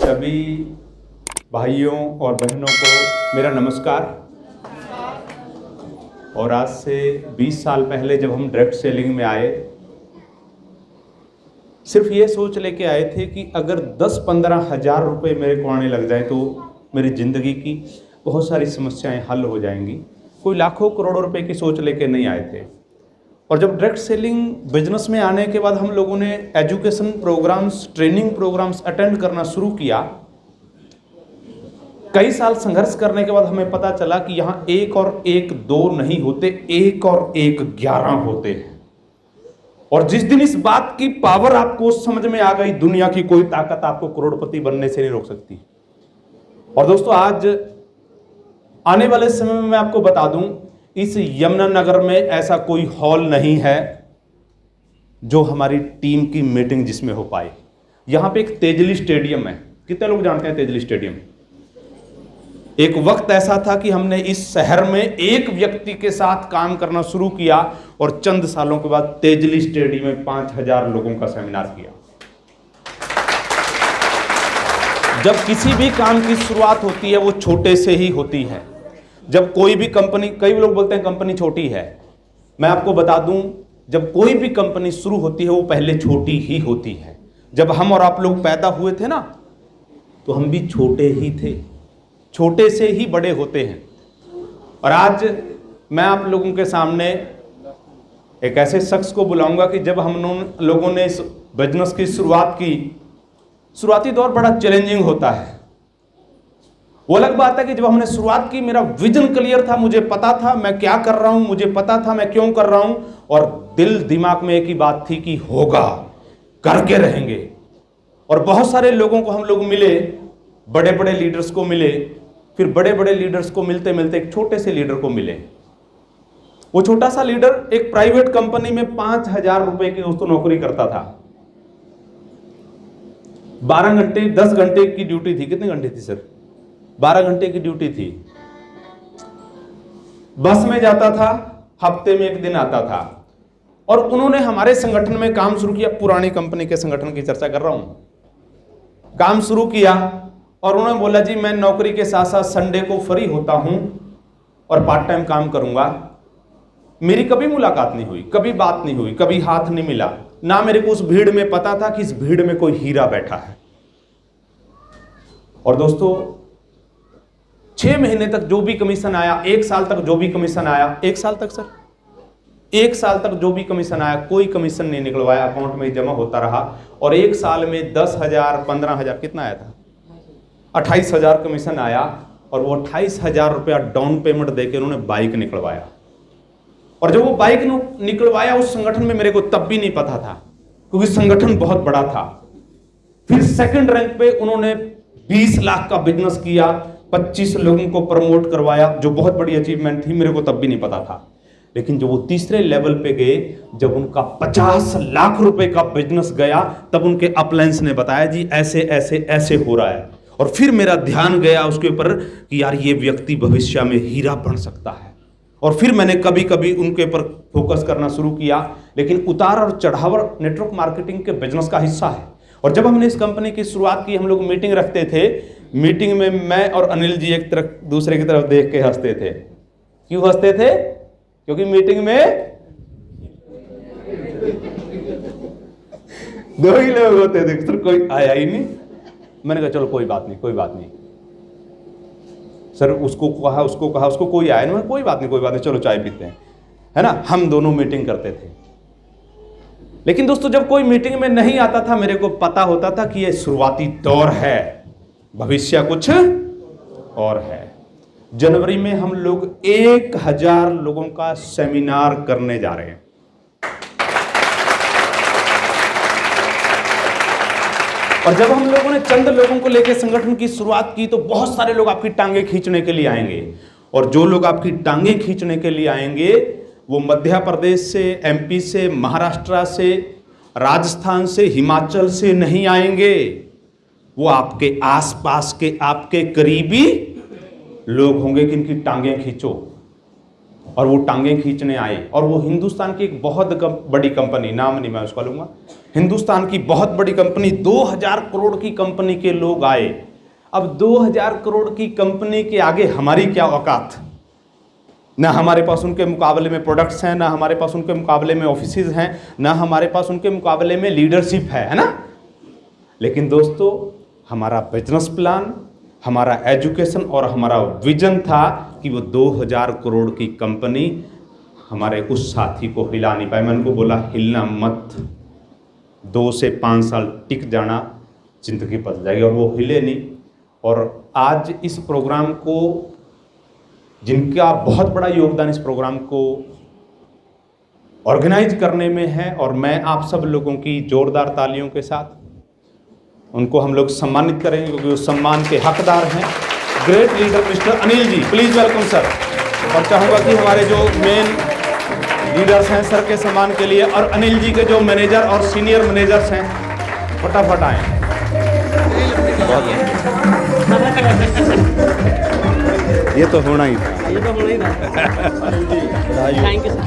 सभी भाइयों और बहनों को मेरा नमस्कार। और आज से 20 साल पहले जब हम डायरेक्ट सेलिंग में आए, सिर्फ ये सोच लेके आए थे कि अगर 10-15 हज़ार रुपये मेरे को आने लग जाए तो मेरी ज़िंदगी की बहुत सारी समस्याएं हल हो जाएंगी। कोई लाखों करोड़ों रुपए की सोच लेके नहीं आए थे। और जब डायरेक्ट सेलिंग बिजनेस में आने के बाद हम लोगों ने education programmes, training programmes attend करना शुरू किया। कई साल संघर्ष करने के बाद हमें पता चला कि यहाँ 1 और 1 2 नहीं होते, 1 और 1 11 होते हैं। और जिस दिन इस बात की पावर आपको समझ में आ गई, दुनिया की कोई ताकत आपको करोड़पति बनने से नहीं रोक सकती। और दोस्तों, आज आने वाले समय में मैं आपको बता दूं, इस यमुनानगर में ऐसा कोई हॉल नहीं है जो हमारी टीम की मीटिंग जिसमें हो पाए। यहां पे एक तेजली स्टेडियम है। कितने लोग जानते हैं तेजली स्टेडियम? एक वक्त ऐसा था कि हमने इस शहर में एक व्यक्ति के साथ काम करना शुरू किया और चंद सालों के बाद तेजली स्टेडियम में 5000 लोगों का सेमिनार किया। जब किसी भी काम की शुरुआत होती है वो छोटे से ही होती है। जब कोई भी कंपनी, कई लोग बोलते हैं कंपनी छोटी है, मैं आपको बता दूं, जब कोई भी कंपनी शुरू होती है वो पहले छोटी ही होती है। जब हम और आप लोग पैदा हुए थे ना, तो हम भी छोटे ही थे, छोटे से ही बड़े होते हैं। और आज मैं आप लोगों के सामने एक ऐसे शख्स को बुलाऊंगा कि जब हम लोगों ने इस बिजनेस की शुरुआत की, शुरुआती दौर बड़ा चैलेंजिंग होता है। वो अलग बात है कि जब हमने शुरुआत की, मेरा विजन क्लियर था, मुझे पता था मैं क्या कर रहा हूं, मुझे पता था मैं क्यों कर रहा हूं, और दिल दिमाग में एक ही बात थी कि होगा, करके रहेंगे। और बहुत सारे लोगों को हम लोग मिले, बड़े बड़े लीडर्स को मिले, फिर बड़े बड़े लीडर्स को मिलते मिलते एक छोटे से लीडर को मिले। वो छोटा सा लीडर एक प्राइवेट कंपनी में 5000 रुपए की दोस्तों नौकरी करता था। 12 घंटे 10 घंटे की ड्यूटी थी। कितने घंटे थी सर? 12 घंटे की ड्यूटी थी। बस में जाता था, हफ्ते में 1 दिन आता था। और उन्होंने हमारे संगठन में काम शुरू किया। पुरानी कंपनी के संगठन की चर्चा कर रहा हूं। काम शुरू किया और उन्होंने बोला, जी मैं नौकरी के साथ साथ संडे को फ्री होता हूं और पार्ट टाइम काम करूंगा। मेरी कभी मुलाकात नहीं हुई, कभी बात नहीं हुई, कभी हाथ नहीं मिला, ना मेरे को उस भीड़ में पता था कि इस भीड़ में कोई हीरा बैठा है। और दोस्तों, 6 महीने तक जो भी कमीशन आया, 1 साल तक जो भी कमीशन आया, 1 साल तक सर, 1 साल तक जो भी कमीशन आया, कोई कमीशन नहीं निकलवाया, अकाउंट में जमा होता रहा। और 1 साल में 10,000 15,000 कितना आया था? 28,000 कमीशन आया। और वो 28,000 रुपया डाउन पेमेंट देकर उन्होंने बाइक निकलवाया। और जब वो बाइक निकलवाया, उस संगठन में मेरे को तब भी नहीं पता था, क्योंकि संगठन बहुत बड़ा था। फिर सेकंड रैंक पे उन्होंने 20 लाख का बिजनेस किया, 25 लोगों को प्रमोट करवाया, जो बहुत बड़ी अचीवमेंट थी, मेरे को तब भी नहीं पता था। लेकिन जब वो तीसरे लेवल पे गए, जब उनका 50 लाख रुपए का बिजनेस गया, तब उनके अपलाइंस ने बताया, जी ऐसे ऐसे ऐसे हो रहा है। और फिर मेरा ध्यान गया उसके ऊपर कि यार ये व्यक्ति भविष्य में हीरा बन सकता है। और फिर मैंने कभी कभी उनके ऊपर फोकस करना शुरू किया। लेकिन उतार और चढ़ाव नेटवर्क मार्केटिंग के बिजनेस का हिस्सा है। और जब हमने इस कंपनी की शुरुआत की, हम लोग मीटिंग रखते थे। मीटिंग में मैं और अनिल जी एक तरफ दूसरे की तरफ देख के हंसते थे। क्यों हंसते थे? क्योंकि मीटिंग में 2 ही लोग होते थे, सर कोई आया ही नहीं। मैंने कहा चलो कोई बात नहीं, कोई बात नहीं सर, उसको कहा, उसको कोई आया नहीं, कोई बात नहीं, चलो चाय पीते हैं, है ना। हम दोनों मीटिंग करते थे। लेकिन दोस्तों, जब कोई मीटिंग में नहीं आता था, मेरे को पता होता था कि ये शुरुआती दौर है, भविष्य कुछ और है। जनवरी में हम लोग 1000 लोगों का सेमिनार करने जा रहे हैं। और जब हम लोगों ने चंद लोगों को लेकर संगठन की शुरुआत की, तो बहुत सारे लोग आपकी टांगे खींचने के लिए आएंगे। और जो लोग आपकी टांगे खींचने के लिए आएंगे, वो मध्य प्रदेश से, एमपी से, महाराष्ट्र से, राजस्थान से, हिमाचल से नहीं आएंगे। वो आपके आसपास के, आपके करीबी लोग होंगे कि इनकी टांगे खींचो। और वो टांगें खींचने आए, और वो हिंदुस्तान की एक बहुत बड़ी कंपनी, नाम नहीं मैं उसका लूँगा, हिंदुस्तान की बहुत बड़ी कंपनी, 2000 करोड़ की कंपनी के लोग आए। अब 2000 करोड़ की कंपनी के आगे हमारी क्या औकात, ना हमारे पास उनके मुकाबले में प्रोडक्ट्स हैं, ना हमारे पास उनके मुकाबले में ऑफिसेज हैं, ना हमारे पास उनके मुकाबले में लीडरशिप है ना। लेकिन दोस्तों, हमारा बिजनेस प्लान, हमारा एजुकेशन और हमारा विजन था कि वो 2000 करोड़ की कंपनी हमारे उस साथी को हिला नहीं पाए। मैंने उनको बोला हिलना मत, 2 से 5 साल टिक जाना, जिंदगी बदल जाएगी, और वो हिले नहीं। और आज इस प्रोग्राम को, जिनका बहुत बड़ा योगदान इस प्रोग्राम को ऑर्गेनाइज करने में है, और मैं आप सब लोगों की जोरदार तालियों के साथ उनको हम लोग सम्मानित करेंगे, क्योंकि वो सम्मान के हकदार हैं। Great leader mister Anil ji, please welcome sir. और चाहूँगा कि हमारे जो मेन लीडर्स हैं सर के सम्मान के लिए, और अनिल जी के जो मैनेजर और सीनियर मैनेजर्स हैं, फटाफट आए। ये तो होना ही था, ये तो होना ही था। Thank you sir.